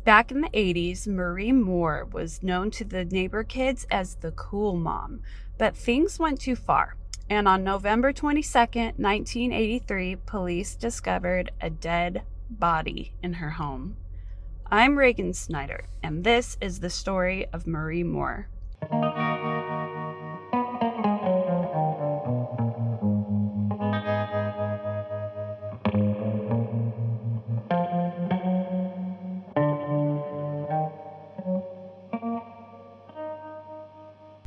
Back in the 80s, Marie Moore was known to the neighbor kids as the cool mom, but things went too far. And on November 22nd, 1983, police discovered a dead body in her home. I'm Reagan Snyder, and this is the story of Marie Moore.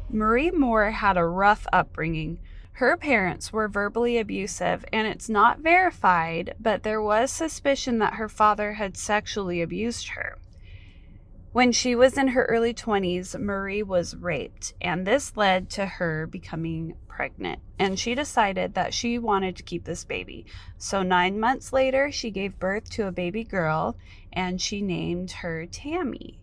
Marie Moore had a rough upbringing. Her parents were verbally abusive, and it's not verified, but there was suspicion that her father had sexually abused her. When she was in her early 20s, Marie was raped, and this led to her becoming pregnant. And she decided that she wanted to keep this baby. So 9 months later, she gave birth to a baby girl, and she named her Tammy.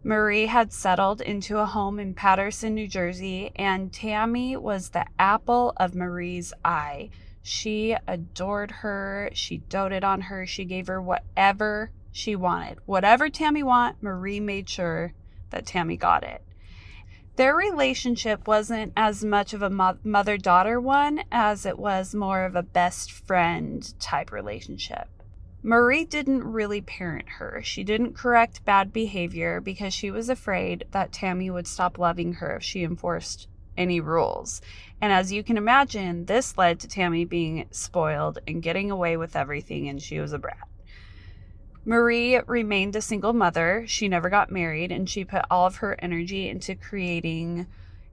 Marie had settled into a home in Paterson, New Jersey, and Tammy was the apple of Marie's eye. She adored her. She doted on her. She gave her whatever she wanted. Whatever Tammy wanted, Marie made sure that Tammy got it. Their relationship wasn't as much of a mother-daughter one as it was more of a best friend type relationship. Marie didn't really parent her. She didn't correct bad behavior because she was afraid that Tammy would stop loving her if she enforced any rules. And as you can imagine, this led to Tammy being spoiled and getting away with everything, and she was a brat. Marie remained a single mother. She never got married, and she put all of her energy into creating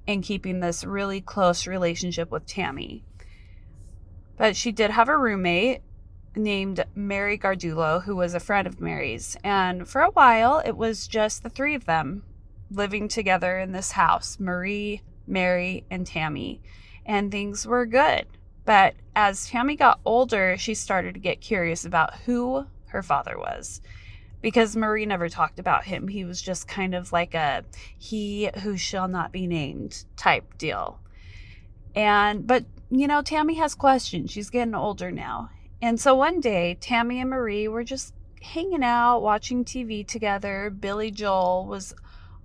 and keeping this really close relationship with Tammy. But she did have a roommate named Mary Gardulo, who was a friend of Mary's. And for a while, it was just the three of them living together in this house, Marie, Mary, and Tammy. And things were good. But as Tammy got older, she started to get curious about who her father was, because Marie never talked about him. He was just kind of like a he who shall not be named type deal. But Tammy has questions. She's getting older now. And so one day, Tammy and Marie were just hanging out, watching TV together. Billy Joel was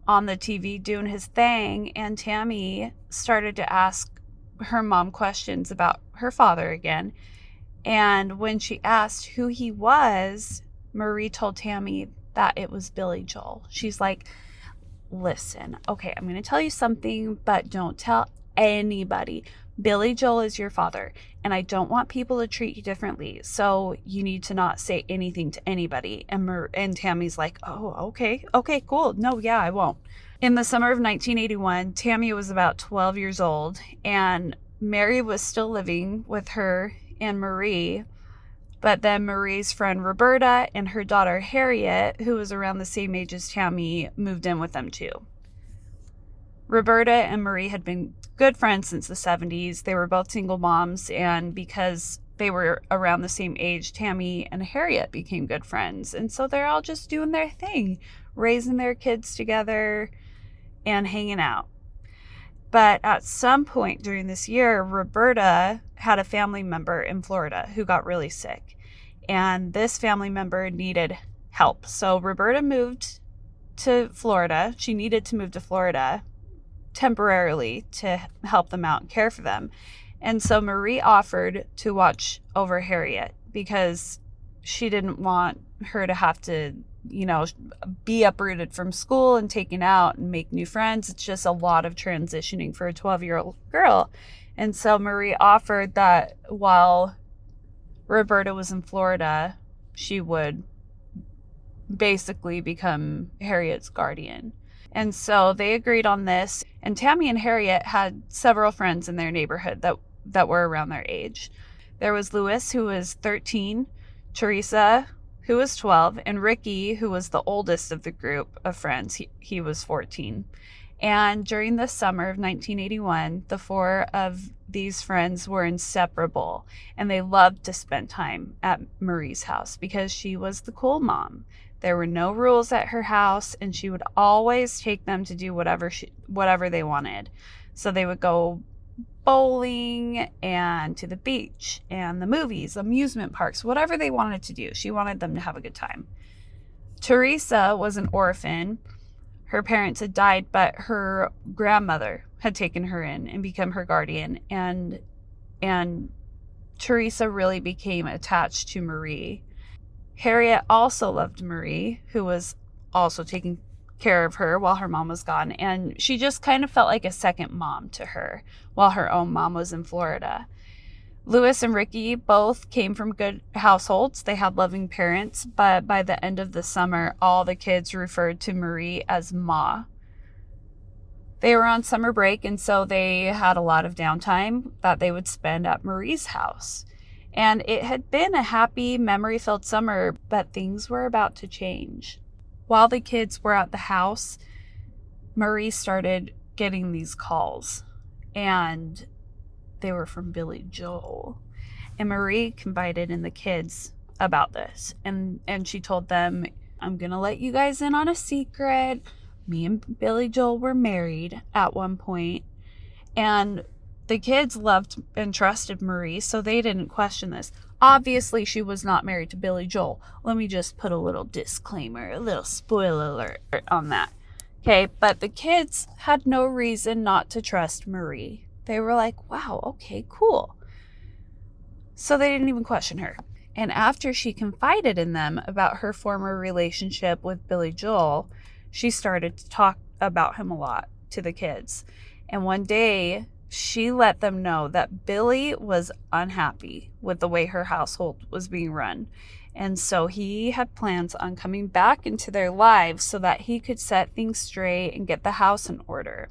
on the TV doing his thing, and Tammy started to ask her mom questions about her father again. And when she asked who he was, Marie told Tammy that it was Billy Joel. She's like, listen, okay, I'm going to tell you something, but don't tell anybody. Billy Joel is your father, and I don't want people to treat you differently, so you need to not say anything to anybody. And Tammy's like, oh, okay, cool. No, yeah, I won't. In the summer of 1981, Tammy was about 12 years old, and Mary was still living with her and Marie, but then Marie's friend Roberta and her daughter Harriet, who was around the same age as Tammy, moved in with them too. Roberta and Marie had been good friends since the 70s. They were both single moms, and because they were around the same age, Tammy and Harriet became good friends. And so they're all just doing their thing, raising their kids together and hanging out. But at some point during this year, Roberta had a family member in Florida who got really sick, and this family member needed help. So Roberta moved to Florida. She needed to move to Florida temporarily to help them out and care for them. And so Marie offered to watch over Harriet because she didn't want her to have to, be uprooted from school and taken out and make new friends. It's just a lot of transitioning for a 12-year-old girl. And so Marie offered that while Roberta was in Florida, she would basically become Harriet's guardian. And so they agreed on this, and Tammy and Harriet had several friends in their neighborhood that were around their age. There was Louis, who was 13, Teresa, who was 12, and Ricky, who was the oldest of the group of friends. He was 14. And during the summer of 1981, the four of these friends were inseparable, and they loved to spend time at Marie's house because she was the cool mom. There were no rules at her house, and she would always take them to do whatever they wanted. So they would go bowling and to the beach and the movies, amusement parks, whatever they wanted to do. She wanted them to have a good time. Teresa was an orphan. Her parents had died, but her grandmother had taken her in and become her guardian. And Teresa really became attached to Marie. Harriet also loved Marie, who was also taking care of her while her mom was gone. And she just kind of felt like a second mom to her while her own mom was in Florida. Louis and Ricky both came from good households. They had loving parents, but by the end of the summer, all the kids referred to Marie as Ma. They were on summer break, and so they had a lot of downtime that they would spend at Marie's house. And it had been a happy, memory-filled summer, but things were about to change. While the kids were at the house, Marie started getting these calls, and they were from Billy Joel. And Marie confided in the kids about this. And she told them, I'm going to let you guys in on a secret. Me and Billy Joel were married at one point. And the kids loved and trusted Marie, so they didn't question this. Obviously, she was not married to Billy Joel. Let me just put a little disclaimer, a little spoiler alert on that. Okay, but the kids had no reason not to trust Marie. They were like, wow, okay, cool. So they didn't even question her. And after she confided in them about her former relationship with Billy Joel, she started to talk about him a lot to the kids. And one day, she let them know that Billy was unhappy with the way her household was being run. And so he had plans on coming back into their lives so that he could set things straight and get the house in order.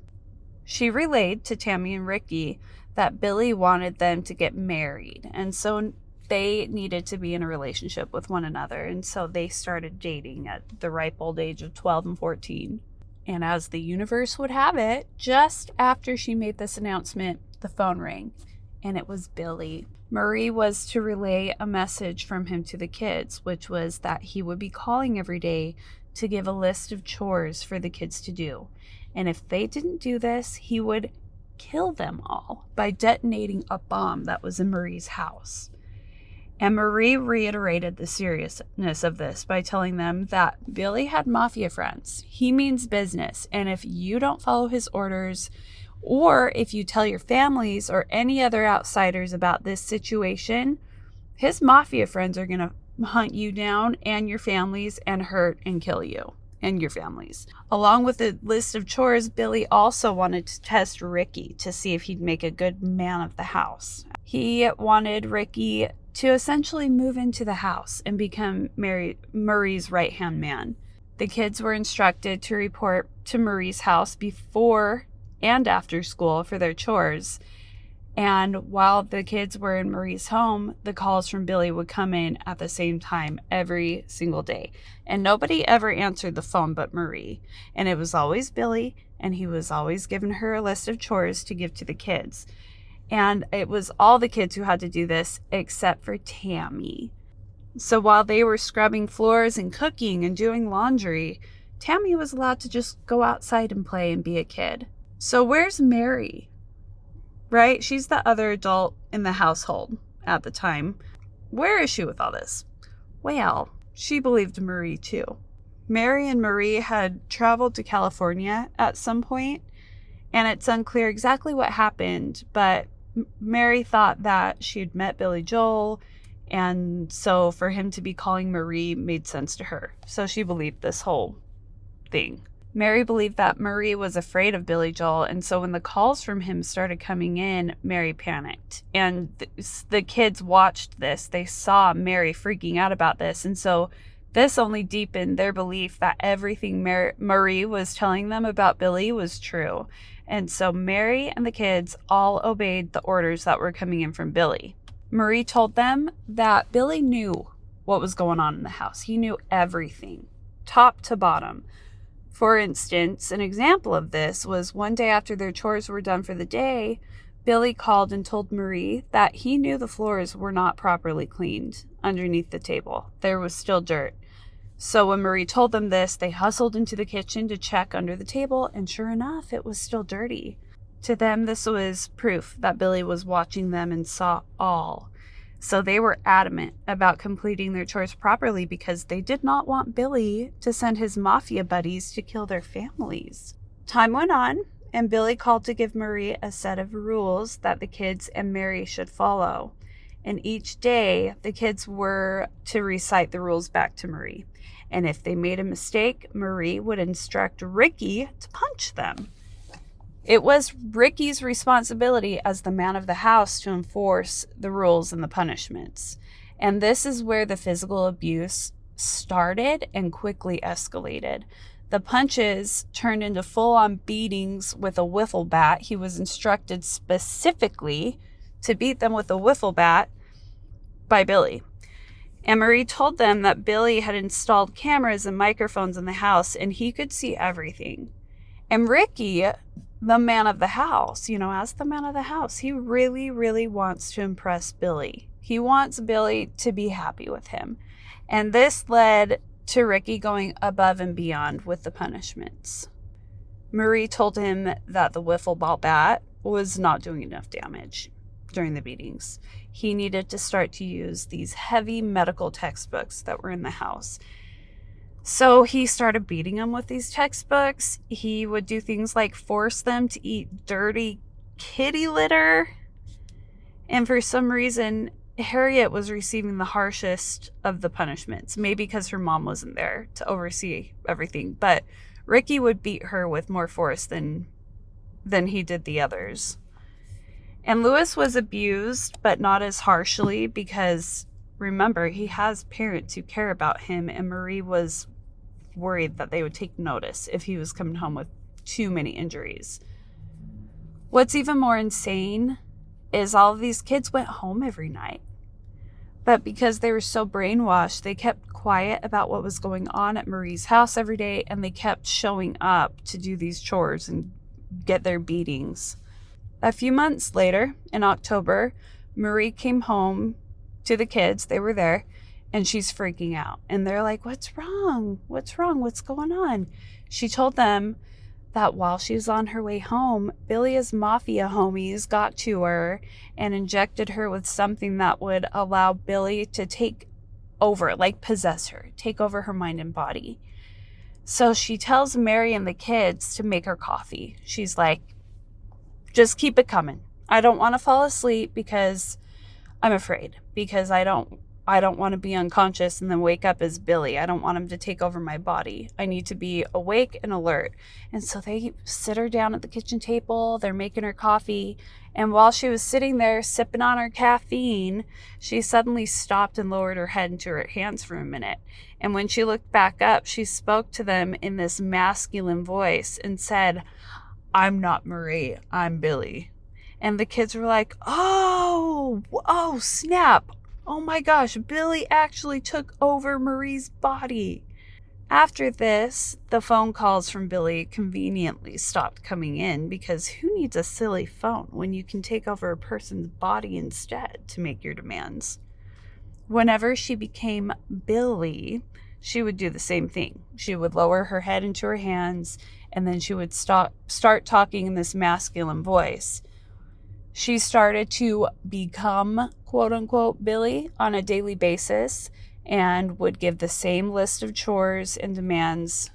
She relayed to Tammy and Ricky that Billy wanted them to get married, and so they needed to be in a relationship with one another, and so they started dating at the ripe old age of 12 and 14. And as the universe would have it, just after she made this announcement, the phone rang, and it was Billy. Marie was to relay a message from him to the kids, which was that he would be calling every day to give a list of chores for the kids to do. And if they didn't do this, he would kill them all by detonating a bomb that was in Marie's house. And Marie reiterated the seriousness of this by telling them that Billy had mafia friends. He means business. And if you don't follow his orders, or if you tell your families or any other outsiders about this situation, his mafia friends are going to hunt you down and your families and hurt and kill you and your families. Along with a list of chores, Billy also wanted to test Ricky to see if he'd make a good man of the house. He wanted Ricky to essentially move into the house and become Marie's right-hand man. The kids were instructed to report to Marie's house before and after school for their chores. And while the kids were in Marie's home, the calls from Billy would come in at the same time every single day. And nobody ever answered the phone but Marie. And it was always Billy, and he was always giving her a list of chores to give to the kids. And it was all the kids who had to do this except for Tammy. So while they were scrubbing floors and cooking and doing laundry, Tammy was allowed to just go outside and play and be a kid. So where's Mary? Right? She's the other adult in the household at the time. Where is she with all this? Well, she believed Marie too. Mary and Marie had traveled to California at some point, and it's unclear exactly what happened, but Mary thought that she had met Billy Joel, and so for him to be calling Marie made sense to her. So she believed this whole thing. Mary believed that Marie was afraid of Billy Joel, and so when the calls from him started coming in, Mary panicked. And the kids watched this. They saw Mary freaking out about this, and so this only deepened their belief that everything Marie was telling them about Billy was true. And so Mary and the kids all obeyed the orders that were coming in from Billy. Marie told them that Billy knew what was going on in the house. He knew everything, top to bottom. For instance, an example of this was one day after their chores were done for the day, Billy called and told Marie that he knew the floors were not properly cleaned underneath the table. There was still dirt. So when Marie told them this, they hustled into the kitchen to check under the table, and sure enough, it was still dirty. To them, this was proof that Billy was watching them and saw all. So they were adamant about completing their chores properly because they did not want Billy to send his mafia buddies to kill their families. Time went on, and Billy called to give Marie a set of rules that the kids and Mary should follow. And each day, the kids were to recite the rules back to Marie. And if they made a mistake, Marie would instruct Ricky to punch them. It was Ricky's responsibility as the man of the house to enforce the rules and the punishments. And this is where the physical abuse started and quickly escalated. The punches turned into full-on beatings with a wiffle bat. He was instructed specifically to beat them with a wiffle bat by Billy. And Marie told them that Billy had installed cameras and microphones in the house and he could see everything. And Ricky, the man of the house, as the man of the house, he really, really wants to impress Billy. He wants Billy to be happy with him. And this led to Ricky going above and beyond with the punishments. Marie told him that the wiffle ball bat was not doing enough damage during the beatings. He needed to start to use these heavy medical textbooks that were in the house. So he started beating them with these textbooks. He would do things like force them to eat dirty kitty litter. And for some reason, Harriet was receiving the harshest of the punishments, maybe because her mom wasn't there to oversee everything. But Ricky would beat her with more force than he did the others. And Louis was abused, but not as harshly because, remember, he has parents who care about him, and Marie was worried that they would take notice if he was coming home with too many injuries. What's even more insane is all of these kids went home every night. But because they were so brainwashed, they kept quiet about what was going on at Marie's house every day, and they kept showing up to do these chores and get their beatings. A few months later, in October, Marie came home to the kids. They were there, and she's freaking out. And they're like, "What's wrong? What's wrong? What's going on?" She told them that while she was on her way home, Billy's mafia homies got to her and injected her with something that would allow Billy to take over, like possess her, take over her mind and body. So she tells Mary and the kids to make her coffee. She's like, "Just keep it coming. I don't want to fall asleep because I'm afraid, because I don't want to be unconscious and then wake up as Billy. I don't want him to take over my body. I need to be awake and alert." And so they sit her down at the kitchen table. They're making her coffee. And while she was sitting there sipping on her caffeine, she suddenly stopped and lowered her head into her hands for a minute. And when she looked back up, she spoke to them in this masculine voice and said, "I'm not Marie, I'm Billy." And the kids were like, oh, snap. Oh my gosh, Billy actually took over Marie's body. After this, the phone calls from Billy conveniently stopped coming in because who needs a silly phone when you can take over a person's body instead to make your demands? Whenever she became Billy, she would do the same thing. She would lower her head into her hands, and then she would start talking in this masculine voice. She started to become, quote unquote, Billy on a daily basis and would give the same list of chores and demands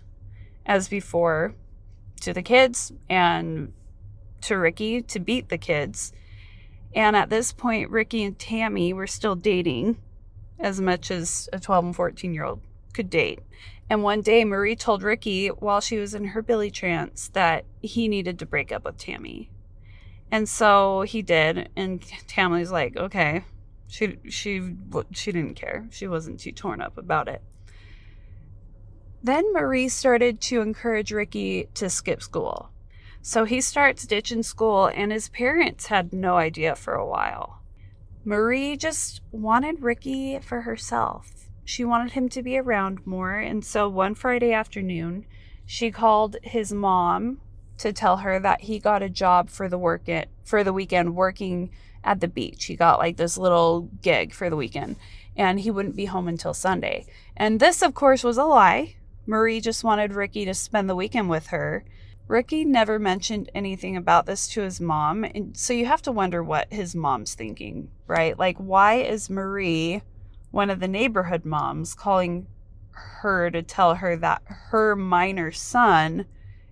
as before to the kids and to Ricky to beat the kids. And at this point, Ricky and Tammy were still dating as much as a 12 and 14-year-old could date. And one day, Marie told Ricky while she was in her Billy trance that he needed to break up with Tammy. And so he did, and Tammy's like, okay. She didn't care. She wasn't too torn up about it. Then Marie started to encourage Ricky to skip school. So he starts ditching school, and his parents had no idea for a while. Marie just wanted Ricky for herself. She wanted him to be around more, and so one Friday afternoon, she called his mom to tell her that he got a job for the weekend working at the beach. He got like this little gig for the weekend, and he wouldn't be home until Sunday. And this, of course, was a lie. Marie just wanted Ricky to spend the weekend with her. Ricky never mentioned anything about this to his mom, and so you have to wonder what his mom's thinking, right? Like, why is Marie, one of the neighborhood moms, calling her to tell her that her minor son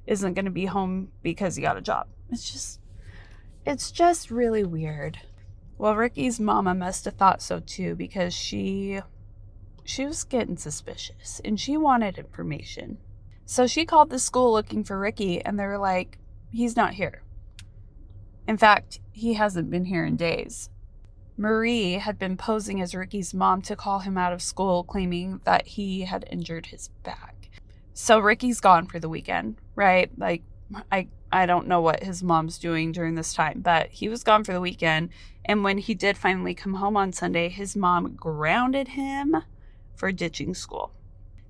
isn't going to be home because he got a job? It's just really weird. Well, Ricky's mama must have thought so too, because she was getting suspicious and she wanted information. So she called the school looking for Ricky, and they were like, he's not here. In fact, he hasn't been here in days. Marie had been posing as Ricky's mom to call him out of school, claiming that he had injured his back. So Ricky's gone for the weekend, right? Like, I don't know what his mom's doing during this time, but he was gone for the weekend. And when he did finally come home on Sunday, his mom grounded him for ditching school.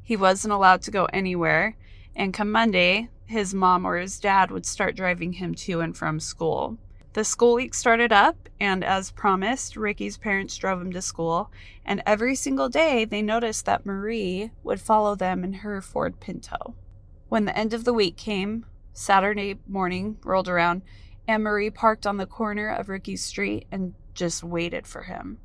He wasn't allowed to go anywhere. And come Monday, his mom or his dad would start driving him to and from school. The school week started up, and as promised, Ricky's parents drove him to school. And every single day, they noticed that Marie would follow them in her Ford Pinto. When the end of the week came, Saturday morning rolled around, and Marie parked on the corner of Ricky's street and just waited for him.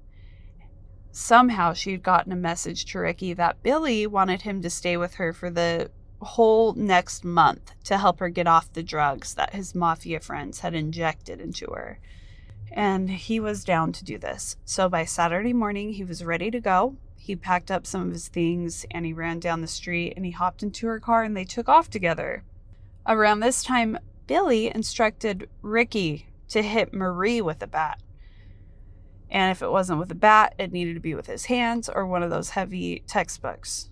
Somehow she had gotten a message to Ricky that Billy wanted him to stay with her for the whole next month to help her get off the drugs that his mafia friends had injected into her. And he was down to do this. So by Saturday morning, he was ready to go. He packed up some of his things and he ran down the street and he hopped into her car and they took off together. Around this time, Billy instructed Ricky to hit Marie with a bat. And if it wasn't with a bat, it needed to be with his hands or one of those heavy textbooks.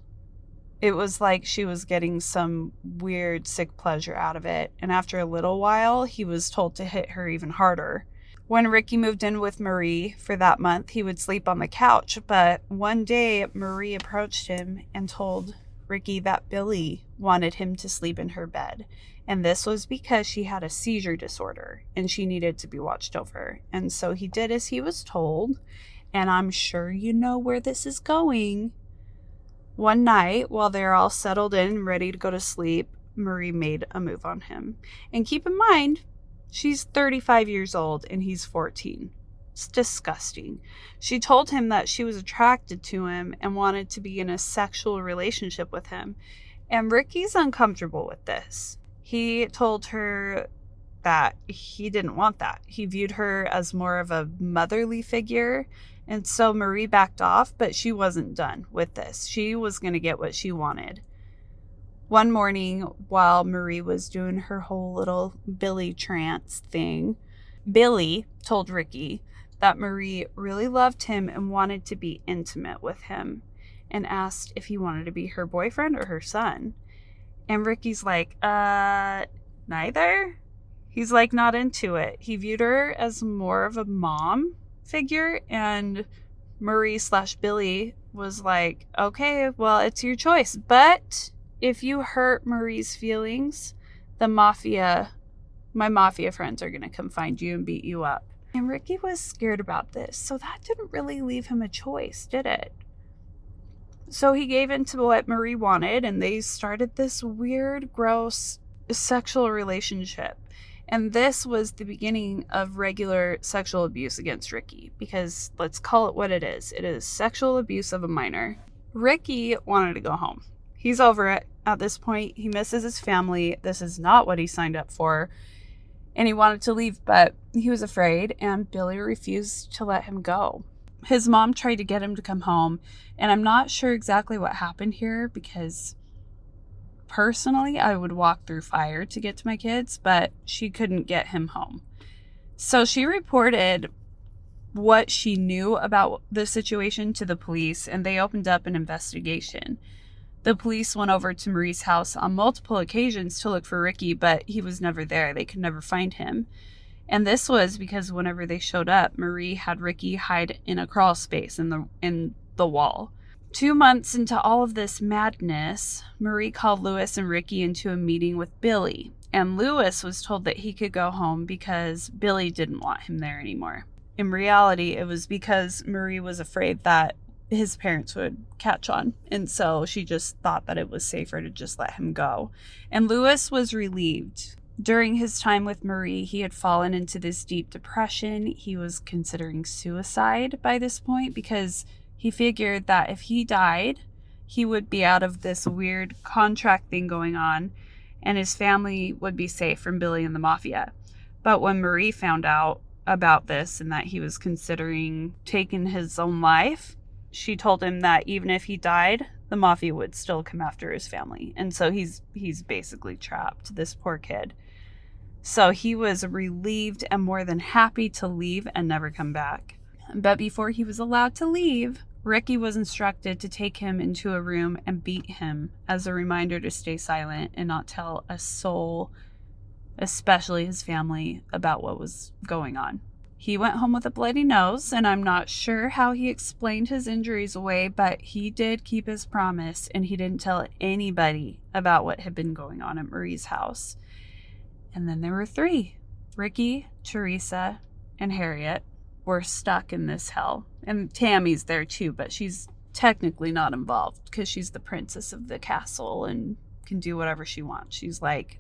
It was like she was getting some weird, sick pleasure out of it. And after a little while, he was told to hit her even harder. When Ricky moved in with Marie for that month, he would sleep on the couch. But one day, Marie approached him and told Ricky that Billy wanted him to sleep in her bed. And this was because she had a seizure disorder and she needed to be watched over. And so he did as he was told. And I'm sure you know where this is going. One night, while they're all settled in and ready to go to sleep, Marie made a move on him. And keep in mind, she's 35 years old and he's 14. It's disgusting. She told him that she was attracted to him and wanted to be in a sexual relationship with him. And Ricky's uncomfortable with this. He told her that he didn't want that. He viewed her as more of a motherly figure. And so Marie backed off, but she wasn't done with this. She was going to get what she wanted. One morning, while Marie was doing her whole little Billy trance thing, Billy told Ricky that Marie really loved him and wanted to be intimate with him and asked if he wanted to be her boyfriend or her son. And Ricky's like, neither. He's like not into it. He viewed her as more of a mom figure, and Marie/Billy was like, okay, well, it's your choice, but if you hurt Marie's feelings, my mafia friends are gonna come find you and beat you up. And Ricky was scared about this, so that didn't really leave him a choice, did it? So he gave in to what Marie wanted, and they started this weird, gross sexual relationship. And this was the beginning of regular sexual abuse against Ricky, because let's call it what it is. It is sexual abuse of a minor. Ricky wanted to go home. He's over it at this point. He misses his family. This is not what he signed up for. And he wanted to leave, but he was afraid, and Billy refused to let him go. His mom tried to get him to come home, and I'm not sure exactly what happened here, because personally, I would walk through fire to get to my kids, but she couldn't get him home. So she reported what she knew about the situation to the police, and they opened up an investigation. The police went over to Marie's house on multiple occasions to look for Ricky, but he was never there. They could never find him. And this was because whenever they showed up, Marie had Ricky hide in a crawl space in the wall. 2 months into all of this madness, Marie called Lewis and Ricky into a meeting with Billy. And Lewis was told that he could go home because Billy didn't want him there anymore. In reality, it was because Marie was afraid that his parents would catch on. And so she just thought that it was safer to just let him go. And Lewis was relieved. During his time with Marie, he had fallen into this deep depression. He was considering suicide by this point because he figured that if he died, he would be out of this weird contract thing going on, and his family would be safe from Billy and the mafia. But when Marie found out about this and that he was considering taking his own life, she told him that even if he died, the mafia would still come after his family. And so he's basically trapped, this poor kid. So he was relieved and more than happy to leave and never come back. But before he was allowed to leave, Ricky was instructed to take him into a room and beat him as a reminder to stay silent and not tell a soul, especially his family, about what was going on. He went home with a bloody nose, and I'm not sure how he explained his injuries away, but he did keep his promise, and he didn't tell anybody about what had been going on at Marie's house. And then there were three. Ricky, Teresa, and Harriet were stuck in this hell. And Tammy's there too, but she's technically not involved because she's the princess of the castle and can do whatever she wants. She's like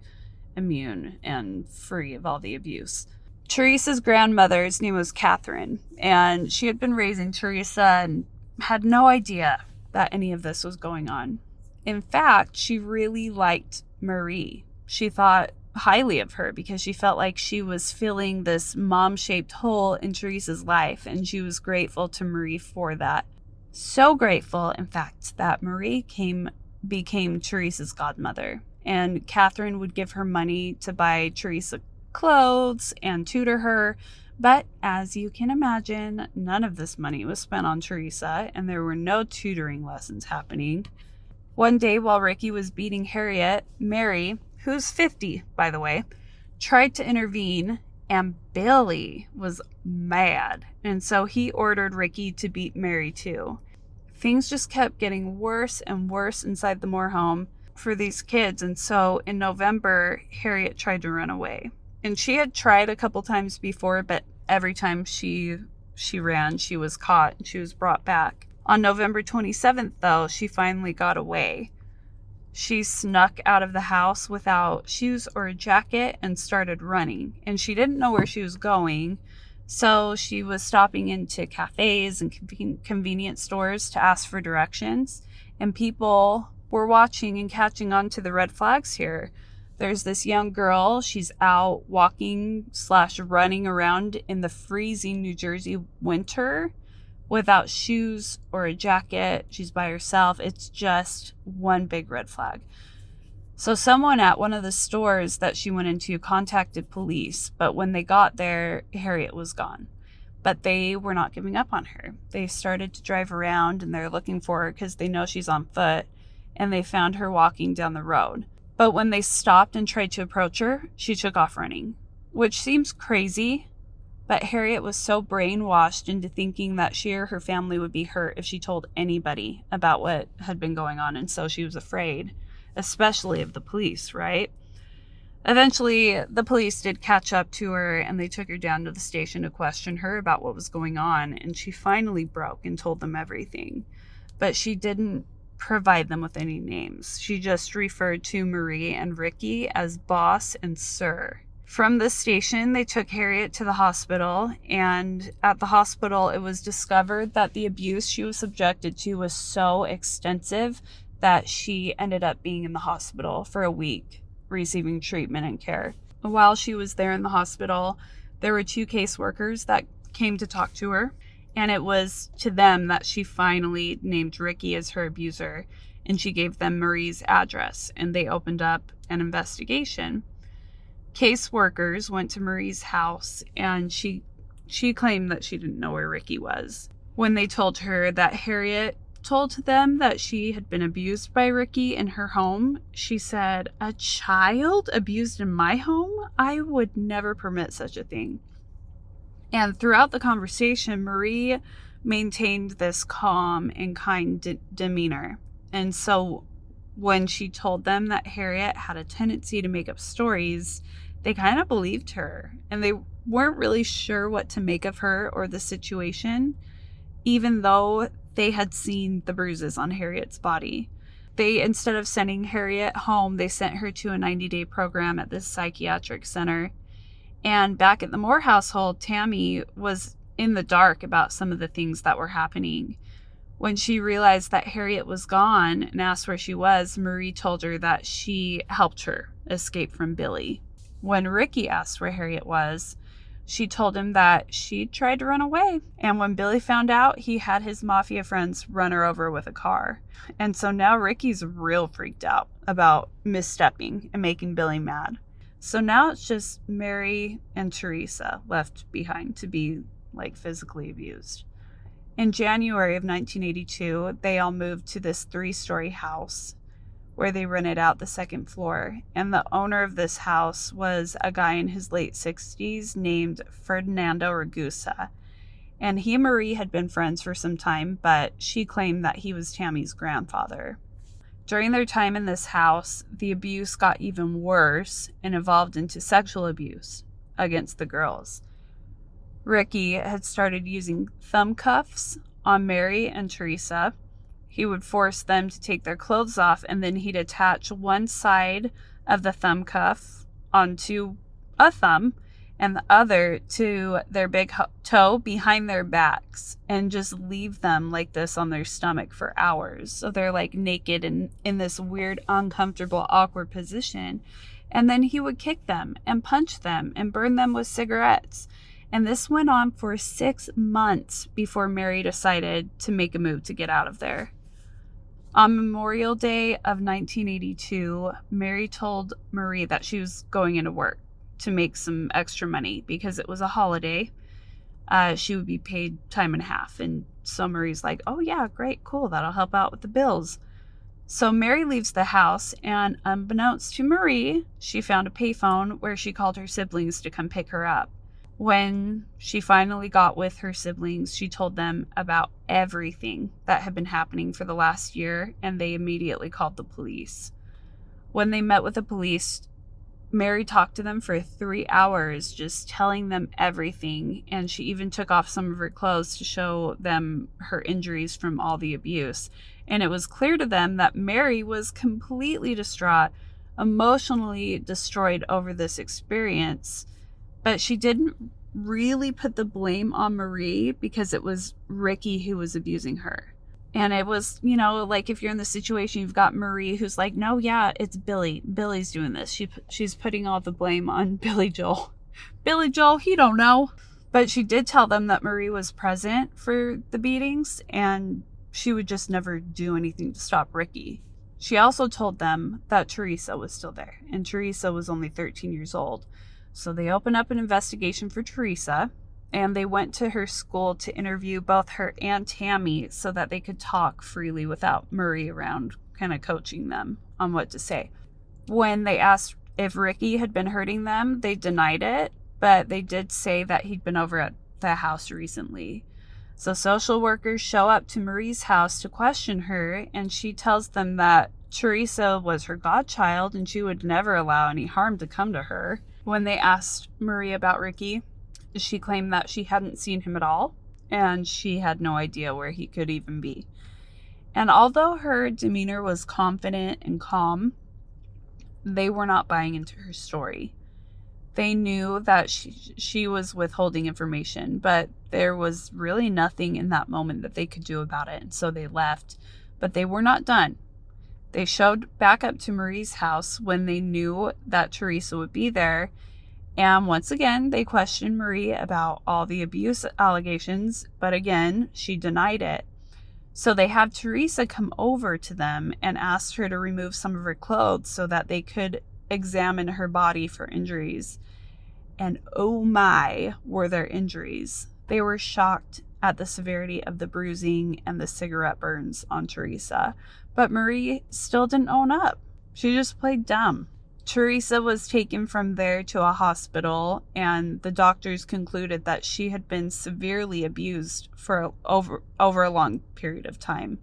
immune and free of all the abuse. Teresa's grandmother's name was Catherine, and she had been raising Teresa and had no idea that any of this was going on. In fact, she really liked Marie. She thought highly of her because she felt like she was filling this mom-shaped hole in Teresa's life, and she was grateful to Marie for that. So grateful, in fact, that Marie became Teresa's godmother, and Catherine would give her money to buy Teresa clothes and tutor her. But as you can imagine, none of this money was spent on Teresa, and there were no tutoring lessons happening. One day while Ricky was beating Harriet, Mary, who's 50, by the way, tried to intervene, and Billy was mad. And so he ordered Ricky to beat Mary too. Things just kept getting worse and worse inside the Moore home for these kids. And so in November, Harriet tried to run away. And she had tried a couple times before, but every time she ran, she was caught and she was brought back. On November 27th, though, she finally got away. She snuck out of the house without shoes or a jacket and started running. And she didn't know where she was going, so she was stopping into cafes and convenience stores to ask for directions. And people were watching and catching on to the red flags here. There's this young girl. She's out walking/running around in the freezing New Jersey winter without shoes or a jacket. She's by herself. It's just one big red flag. So someone at one of the stores that she went into contacted police, but when they got there, Harriet was gone. But they were not giving up on her. They started to drive around and they're looking for her because they know she's on foot, and they found her walking down the road. But when they stopped and tried to approach her, she took off running, which seems crazy, but Harriet was so brainwashed into thinking that she or her family would be hurt if she told anybody about what had been going on, and so she was afraid, especially of the police, right? Eventually, the police did catch up to her, and they took her down to the station to question her about what was going on, and she finally broke and told them everything. But she didn't provide them with any names. She just referred to Marie and Ricky as boss and sir. From the station, they took Harriet to the hospital, and at the hospital, it was discovered that the abuse she was subjected to was so extensive that she ended up being in the hospital for a week, receiving treatment and care. While she was there in the hospital, there were 2 caseworkers that came to talk to her, and it was to them that she finally named Ricky as her abuser, and she gave them Marie's address, and they opened up an investigation. Caseworkers went to Marie's house, and she claimed that she didn't know where Ricky was. When they told her that Harriet told them that she had been abused by Ricky in her home, she said, "A child abused in my home? I would never permit such a thing." And throughout the conversation, Marie maintained this calm and kind demeanor. And so when she told them that Harriet had a tendency to make up stories, they kind of believed her. And they weren't really sure what to make of her or the situation, even though they had seen the bruises on Harriet's body. They, instead of sending Harriet home, they sent her to a 90-day program at this psychiatric center. And back at the Moore household, Tammy was in the dark about some of the things that were happening. When she realized that Harriet was gone and asked where she was, Marie told her that she helped her escape from Billy. When Ricky asked where Harriet was, she told him that she'd tried to run away. And when Billy found out, he had his mafia friends run her over with a car. And so now Ricky's real freaked out about misstepping and making Billy mad. So now it's just Mary and Teresa left behind to be physically abused. In January of 1982, they all moved to this 3-story house where they rented out the second floor. And the owner of this house was a guy in his late 60s named Ferdinando Ragusa. And he and Marie had been friends for some time, but she claimed that he was Tammy's grandfather. During their time in this house, the abuse got even worse and evolved into sexual abuse against the girls. Ricky had started using thumb cuffs on Mary and Teresa. He would force them to take their clothes off, and then he'd attach one side of the thumb cuff onto a thumb and the other to their big toe behind their backs and just leave them like this on their stomach for hours. So they're naked and in this weird, uncomfortable, awkward position. And then he would kick them and punch them and burn them with cigarettes. And this went on for 6 months before Mary decided to make a move to get out of there. On Memorial Day of 1982, Mary told Marie that she was going into work to make some extra money because it was a holiday. She would be paid time and a half. And so Marie's like, oh yeah, great, cool, that'll help out with the bills. So Mary leaves the house, and unbeknownst to Marie, she found a payphone where she called her siblings to come pick her up. When she finally got with her siblings, she told them about everything that had been happening for the last year, and they immediately called the police. When they met with the police, Mary talked to them for 3 hours, just telling them everything, and she even took off some of her clothes to show them her injuries from all the abuse. And it was clear to them that Mary was completely distraught, emotionally destroyed over this experience. But she didn't really put the blame on Marie because it was Ricky who was abusing her. And it was, if you're in the situation, you've got Marie who's like, no, yeah, it's Billy. Billy's doing this. She's putting all the blame on Billy Joel. Billy Joel, he don't know. But she did tell them that Marie was present for the beatings and she would just never do anything to stop Ricky. She also told them that Teresa was still there, and Teresa was only 13 years old. So they opened up an investigation for Teresa, and they went to her school to interview both her and Tammy so that they could talk freely without Marie around, kind of coaching them on what to say. When they asked if Ricky had been hurting them, they denied it, but they did say that he'd been over at the house recently. So social workers show up to Marie's house to question her, and she tells them that Teresa was her godchild and she would never allow any harm to come to her. When they asked Marie about Ricky, she claimed that she hadn't seen him at all, and she had no idea where he could even be. And although her demeanor was confident and calm, they were not buying into her story. They knew that she was withholding information, but there was really nothing in that moment that they could do about it, and so they left. But they were not done. They showed back up to Marie's house when they knew that Teresa would be there, and once again, they questioned Marie about all the abuse allegations, but again, she denied it. So they had Teresa come over to them and asked her to remove some of her clothes so that they could examine her body for injuries. And oh my, were there injuries. They were shocked at the severity of the bruising and the cigarette burns on Teresa. But Marie still didn't own up. She just played dumb. Teresa was taken from there to a hospital, and the doctors concluded that she had been severely abused for over a long period of time.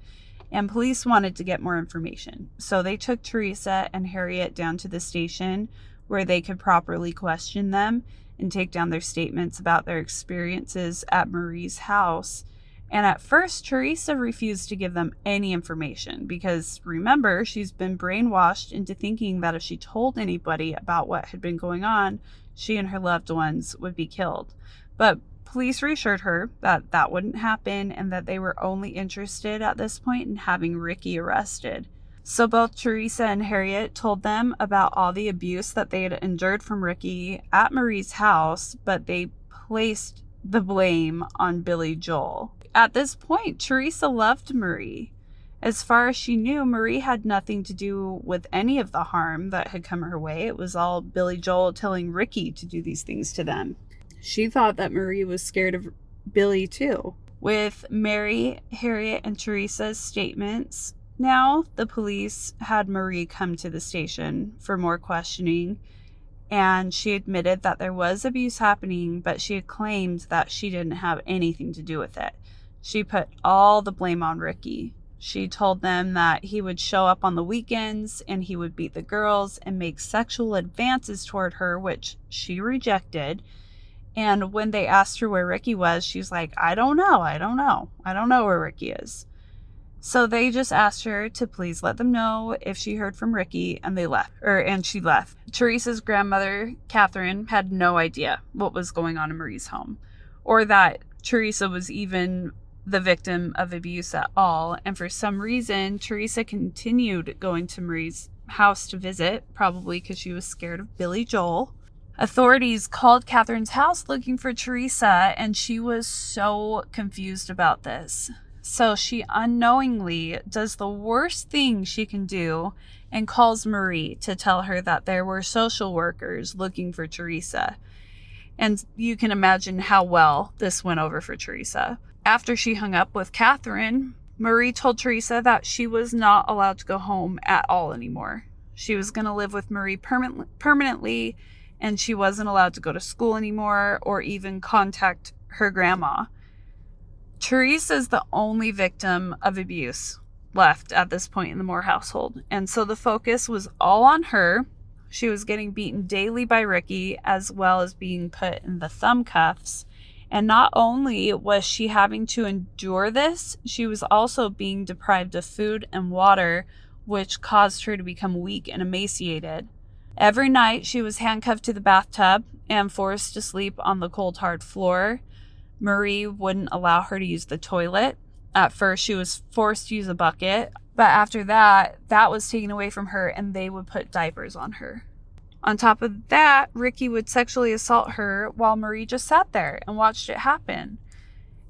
And police wanted to get more information. So they took Teresa and Harriet down to the station where they could properly question them and take down their statements about their experiences at Marie's house. And at first, Teresa refused to give them any information because, remember, she's been brainwashed into thinking that if she told anybody about what had been going on, she and her loved ones would be killed. But police reassured her that that wouldn't happen and that they were only interested at this point in having Ricky arrested. So both Teresa and Harriet told them about all the abuse that they had endured from Ricky at Marie's house, but they placed the blame on Billy Joel. At this point, Teresa loved Marie. As far as she knew, Marie had nothing to do with any of the harm that had come her way. It was all Billy Joel telling Ricky to do these things to them. She thought that Marie was scared of Billy too. With Mary, Harriet, and Teresa's statements, now the police had Marie come to the station for more questioning, and she admitted that there was abuse happening, but she had claimed that she didn't have anything to do with it. She put all the blame on Ricky. She told them that he would show up on the weekends and he would beat the girls and make sexual advances toward her, which she rejected. And when they asked her where Ricky was, she's like, I don't know where Ricky is. So they just asked her to please let them know if she heard from Ricky, and she left. Teresa's grandmother, Catherine, had no idea what was going on in Marie's home, or that Teresa was even the victim of abuse at all. And for some reason, Teresa continued going to Marie's house to visit, probably because she was scared of Billy Joel. Authorities called Catherine's house looking for Teresa, and she was so confused about this. So she unknowingly does the worst thing she can do and calls Marie to tell her that there were social workers looking for Teresa. And you can imagine how well this went over for Teresa. After she hung up with Catherine, Marie told Teresa that she was not allowed to go home at all anymore. She was going to live with Marie permanently, and she wasn't allowed to go to school anymore or even contact her grandma. Teresa's the only victim of abuse left at this point in the Moore household, and so the focus was all on her. She was getting beaten daily by Ricky, as well as being put in the thumb cuffs. And not only was she having to endure this, she was also being deprived of food and water, which caused her to become weak and emaciated. Every night she was handcuffed to the bathtub and forced to sleep on the cold, hard floor. Marie wouldn't allow her to use the toilet. At first, she was forced to use a bucket, but after that was taken away from her, and they would put diapers on her. On top of that, Ricky would sexually assault her while Marie just sat there and watched it happen.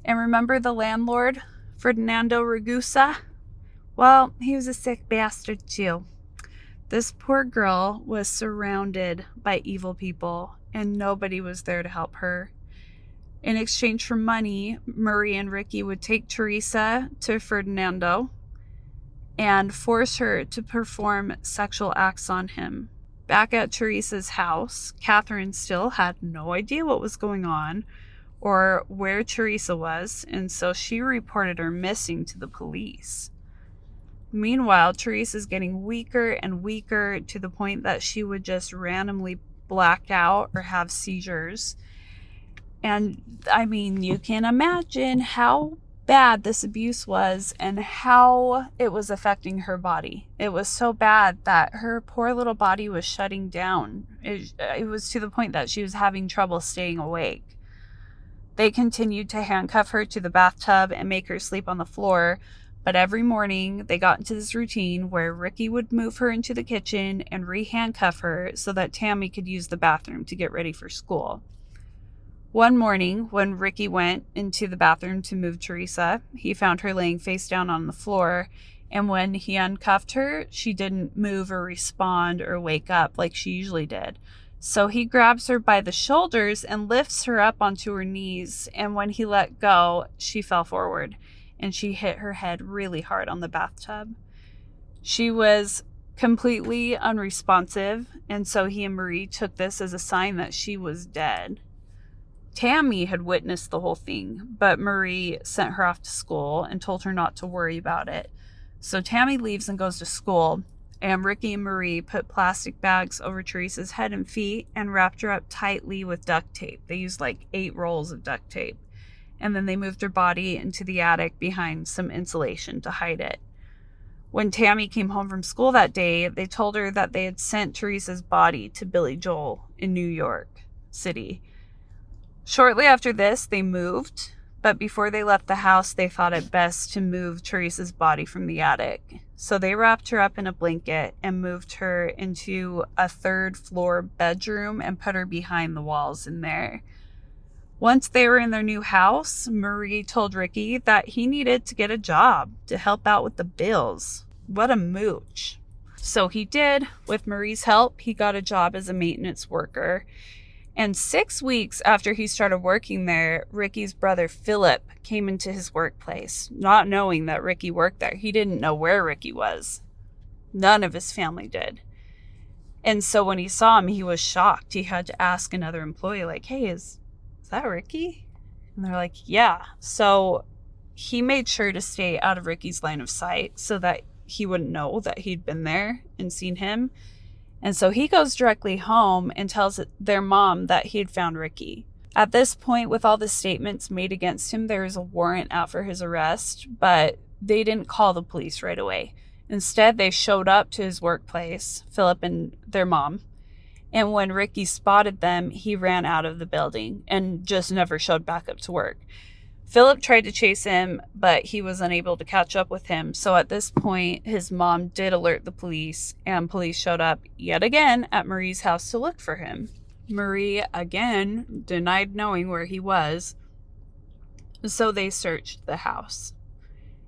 And remember the landlord, Ferdinando Ragusa? Well, he was a sick bastard too. This poor girl was surrounded by evil people, and nobody was there to help her. In exchange for money, Marie and Ricky would take Teresa to Ferdinando and force her to perform sexual acts on him. Back at Teresa's house, Catherine still had no idea what was going on or where Teresa was, and so she reported her missing to the police. Meanwhile, Teresa's getting weaker and weaker to the point that she would just randomly black out or have seizures. And I mean, you can imagine how bad this abuse was and how it was affecting her body. It was so bad that her poor little body was shutting down. It was to the point that she was having trouble staying awake. They continued to handcuff her to the bathtub and make her sleep on the floor, but every morning they got into this routine where Ricky would move her into the kitchen and re-handcuff her so that Tammy could use the bathroom to get ready for school. One morning, when Ricky went into the bathroom to move Teresa, he found her laying face down on the floor, and when he uncuffed her, she didn't move or respond or wake up like she usually did. So he grabs her by the shoulders and lifts her up onto her knees, and when he let go, she fell forward, and she hit her head really hard on the bathtub. She was completely unresponsive, and so he and Marie took this as a sign that she was dead. Tammy had witnessed the whole thing, but Marie sent her off to school and told her not to worry about it. So Tammy leaves and goes to school, and Ricky and Marie put plastic bags over Teresa's head and feet and wrapped her up tightly with duct tape. They used like 8 rolls of duct tape. and then they moved her body into the attic behind some insulation to hide it. When Tammy came home from school that day, they told her that they had sent Teresa's body to Billy Joel in New York City. Shortly after this, they moved, but before they left the house, they thought it best to move Teresa's body from the attic. So they wrapped her up in a blanket and moved her into a third-floor bedroom and put her behind the walls in there. Once they were in their new house, Marie told Ricky that he needed to get a job to help out with the bills. What a mooch. So he did. With Marie's help, he got a job as a maintenance worker. And 6 weeks after he started working there, Ricky's brother Philip came into his workplace, not knowing that Ricky worked there. He didn't know where Ricky was. None of his family did. And so when he saw him, he was shocked. He had to ask another employee, like, hey, is that Ricky? And they're like, yeah. So he made sure to stay out of Ricky's line of sight so that he wouldn't know that he'd been there and seen him. And so he goes directly home and tells their mom that he had found Ricky. At this point, with all the statements made against him, there was a warrant out for his arrest, but they didn't call the police right away. Instead, they showed up to his workplace, Philip and their mom. And when Ricky spotted them, he ran out of the building and just never showed back up to work. Philip tried to chase him, but he was unable to catch up with him. So at this point, his mom did alert the police, and police showed up yet again at Marie's house to look for him. Marie, again, denied knowing where he was, so they searched the house.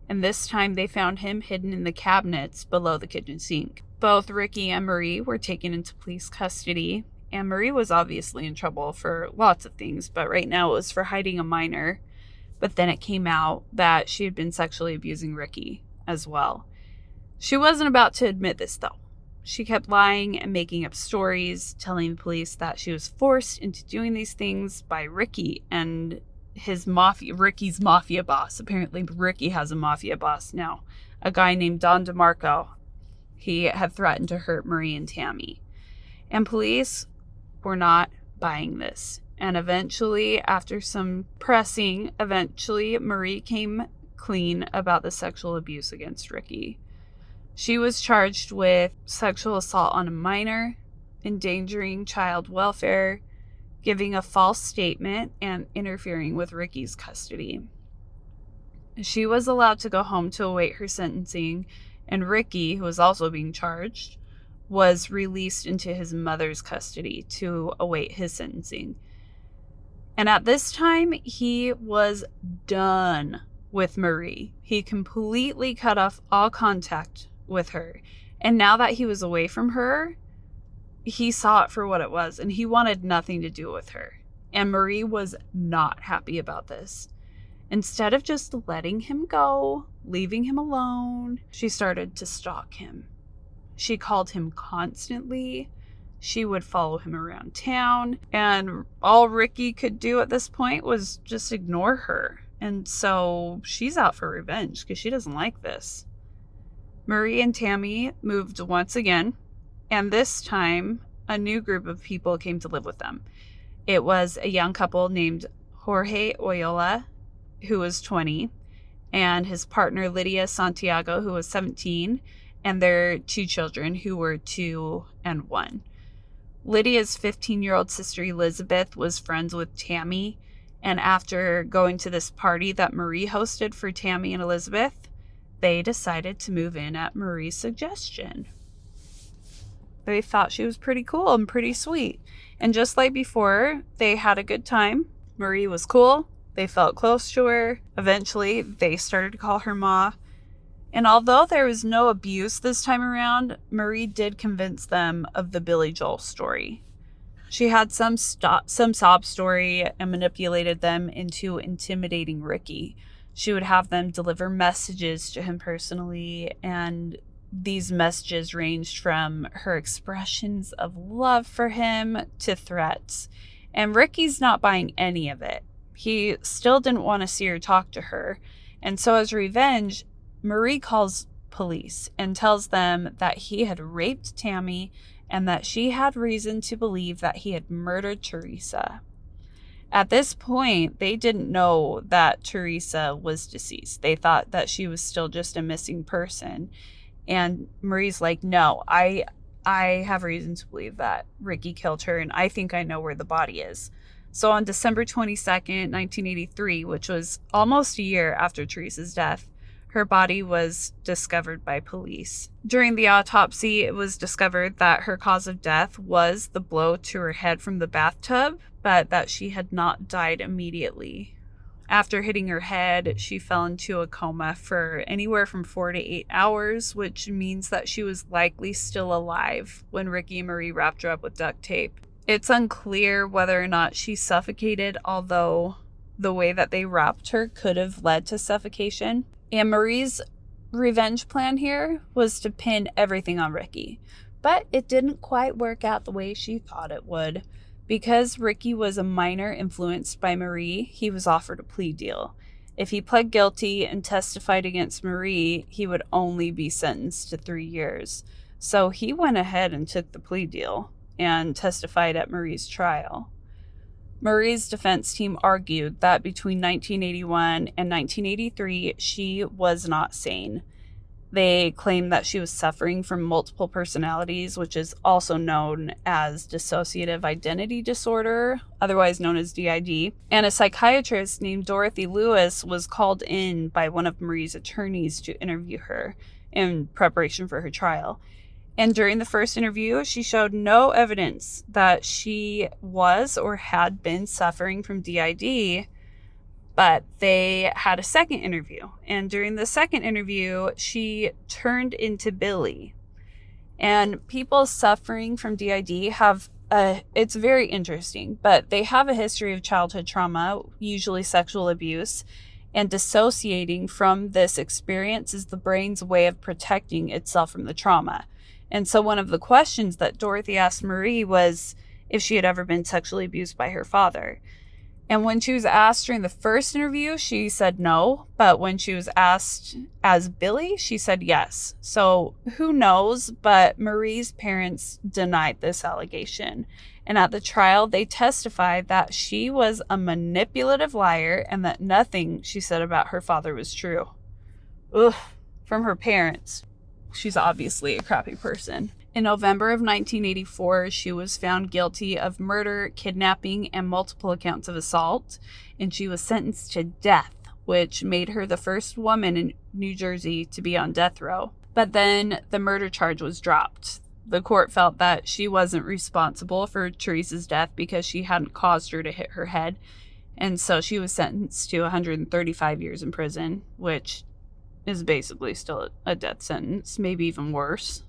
And this time they found him hidden in the cabinets below the kitchen sink. Both Ricky and Marie were taken into police custody, and Marie was obviously in trouble for lots of things, but right now it was for hiding a minor. But then it came out that she had been sexually abusing Ricky as well. She wasn't about to admit this, though. She kept lying and making up stories, telling the police that she was forced into doing these things by Ricky and Ricky's mafia boss. Apparently, Ricky has a mafia boss now, a guy named Don DeMarco. He had threatened to hurt Marie and Tammy. And police were not buying this. And eventually, after some pressing, Marie came clean about the sexual abuse against Ricky. She was charged with sexual assault on a minor, endangering child welfare, giving a false statement, and interfering with Ricky's custody. She was allowed to go home to await her sentencing, and Ricky, who was also being charged, was released into his mother's custody to await his sentencing. And at this time, he was done with Marie. He completely cut off all contact with her. And now that he was away from her, he saw it for what it was, and he wanted nothing to do with her. And Marie was not happy about this. Instead of just letting him go, leaving him alone, she started to stalk him. She called him constantly. She would follow him around town, and all Ricky could do at this point was just ignore her. And so she's out for revenge because she doesn't like this. Marie and Tammy moved once again, and this time a new group of people came to live with them. It was a young couple named Jorge Oyola, who was 20, and his partner Lydia Santiago, who was 17, and their 2 children, who were 2 and 1. Lydia's 15-year-old sister Elizabeth was friends with Tammy, and after going to this party that Marie hosted for Tammy and Elizabeth, they decided to move in at Marie's suggestion. They thought she was pretty cool and pretty sweet. And just like before, they had a good time. Marie was cool. They felt close to her. Eventually, they started to call her Ma. And although there was no abuse this time around, Marie did convince them of the Billy Joel story. She had some sob story and manipulated them into intimidating Ricky. She would have them deliver messages to him personally, and these messages ranged from her expressions of love for him to threats. And Ricky's not buying any of it. He still didn't want to see her talk to her. And so as revenge, Marie calls police and tells them that he had raped Tammy and that she had reason to believe that he had murdered Teresa. At this point, they didn't know that Teresa was deceased. They thought that she was still just a missing person. And Marie's like, no, I have reason to believe that Ricky killed her, and I think I know where the body is. So on December 22nd, 1983, which was almost a year after Teresa's death, her body was discovered by police. During the autopsy, it was discovered that her cause of death was the blow to her head from the bathtub, but that she had not died immediately. After hitting her head, she fell into a coma for anywhere from 4 to 8 hours, which means that she was likely still alive when Ricky and Marie wrapped her up with duct tape. It's unclear whether or not she suffocated, although the way that they wrapped her could have led to suffocation. And Marie's revenge plan here was to pin everything on Ricky. But it didn't quite work out the way she thought it would. Because Ricky was a minor influenced by Marie, he was offered a plea deal. If he pled guilty and testified against Marie, he would only be sentenced to 3 years. So he went ahead and took the plea deal and testified at Marie's trial. Marie's defense team argued that between 1981 and 1983, she was not sane. They claimed that she was suffering from multiple personalities, which is also known as dissociative identity disorder, otherwise known as DID. And a psychiatrist named Dorothy Lewis was called in by one of Marie's attorneys to interview her in preparation for her trial. And during the first interview, she showed no evidence that she was or had been suffering from DID. But they had a second interview. And during the second interview, she turned into Billy. And people suffering from DID it's very interesting, but they have a history of childhood trauma, usually sexual abuse, and dissociating from this experience is the brain's way of protecting itself from the trauma. And so one of the questions that Dorothy asked Marie was if she had ever been sexually abused by her father. And when she was asked during the first interview, she said no. But when she was asked as Billy, she said yes. So who knows? But Marie's parents denied this allegation. And at the trial, they testified that she was a manipulative liar and that nothing she said about her father was true. Ugh, from her parents. She's obviously a crappy person. In November of 1984, she was found guilty of murder, kidnapping, and multiple accounts of assault, and she was sentenced to death, which made her the first woman in New Jersey to be on death row. But then the murder charge was dropped. The court felt that she wasn't responsible for Teresa's death because she hadn't caused her to hit her head, and so she was sentenced to 135 years in prison, which is basically still a death sentence, maybe even worse,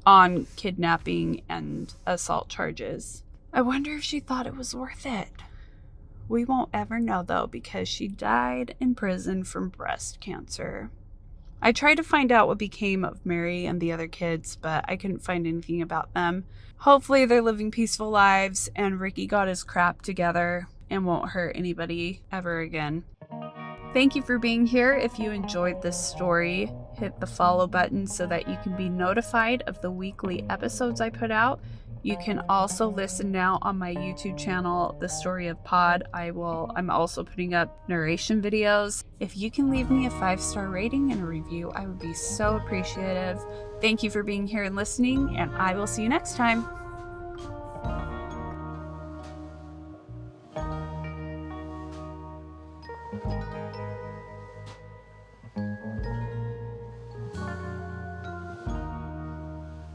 on kidnapping and assault charges. I wonder if she thought it was worth it. We won't ever know, though, because she died in prison from breast cancer. I tried to find out what became of Mary and the other kids, but I couldn't find anything about them. Hopefully they're living peaceful lives and Ricky got his crap together and won't hurt anybody ever again. Thank you for being here. If you enjoyed this story, hit the follow button so that you can be notified of the weekly episodes I put out. You can also listen now on my YouTube channel, The Story of Pod. I'm also putting up narration videos. If you can leave me a 5-star rating and a review, I would be so appreciative. Thank you for being here and listening, and I will see you next time.